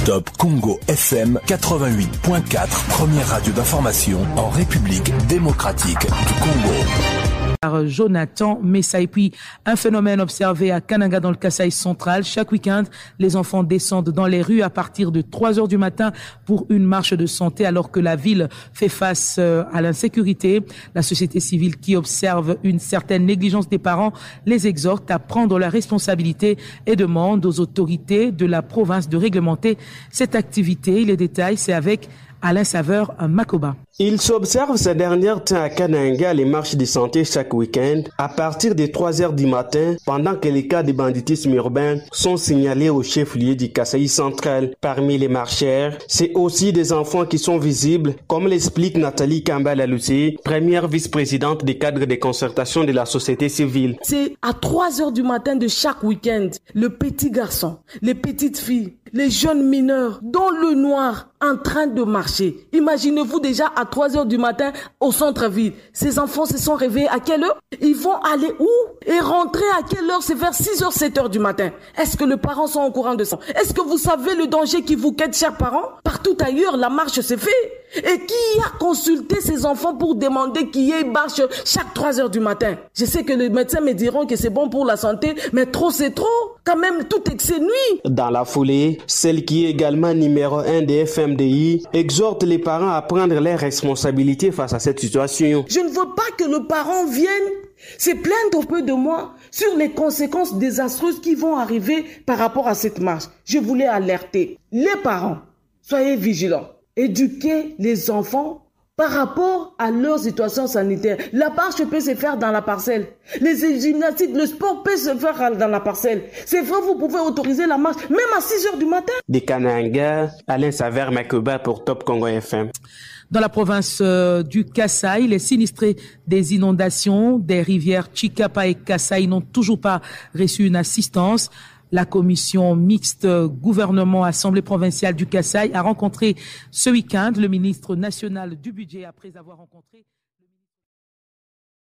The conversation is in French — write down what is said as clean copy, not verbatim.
Top Congo FM 88.4, première radio d'information en République démocratique du Congo. Par Jonathan Messa. Et puis, un phénomène observé à Kananga dans le Kasaï central. Chaque week-end, les enfants descendent dans les rues à partir de 3 heures du matin pour une marche de santé alors que la ville fait face à l'insécurité. La société civile qui observe une certaine négligence des parents les exhorte à prendre leurs responsabilités et demande aux autorités de la province de réglementer cette activité. Les détails, c'est avec Alain Saveur Makoba. Il s'observe ces derniers temps à Kananga les marches de santé chaque week-end à partir de 3 heures du matin pendant que les cas de banditisme urbain sont signalés au chef-lieu du Kasaï central. Parmi les marcheurs, c'est aussi des enfants qui sont visibles, comme l'explique Nathalie Kambala-Lucy, première vice-présidente des cadres de concertation de la société civile. C'est à 3 heures du matin de chaque week-end, le petit garçon, les petites filles, les jeunes mineurs, dans le noir, en train de marcher. Imaginez-vous déjà à 3 heures du matin au centre-ville. Ces enfants se sont réveillés à quelle heure? Ils vont aller où? Et rentrer à quelle heure? C'est vers 6 heures, 7 heures du matin. Est-ce que les parents sont au courant de ça? Est-ce que vous savez le danger qui vous guette, chers parents? Partout ailleurs, la marche s'est faite. Et qui a consulté ces enfants pour demander qu'il y ait marche chaque 3 heures du matin? Je sais que les médecins me diront que c'est bon pour la santé, mais trop c'est trop. Quand même, tout excès nuit. Dans la foulée, celle qui est également numéro 1 des FMDI exhorte les parents à prendre leurs responsabilités face à cette situation. Je ne veux pas que le parent vienne se plaindre auprès de moi sur les conséquences désastreuses qui vont arriver par rapport à cette marche. Je voulais alerter les parents. Soyez vigilants. Éduquer les enfants par rapport à leur situation sanitaire. La marche peut se faire dans la parcelle. Les gymnastiques, le sport peut se faire dans la parcelle. C'est vrai, vous pouvez autoriser la marche même à 6 heures du matin. De Kananga, Alain Saveur Makoba pour Top Congo FM. Dans la province du Kasaï, les sinistrés des inondations des rivières Chikapa et Kasaï n'ont toujours pas reçu une assistance. La commission mixte gouvernement-assemblée provinciale du Kasaï a rencontré ce week-end le ministre national du budget après avoir rencontré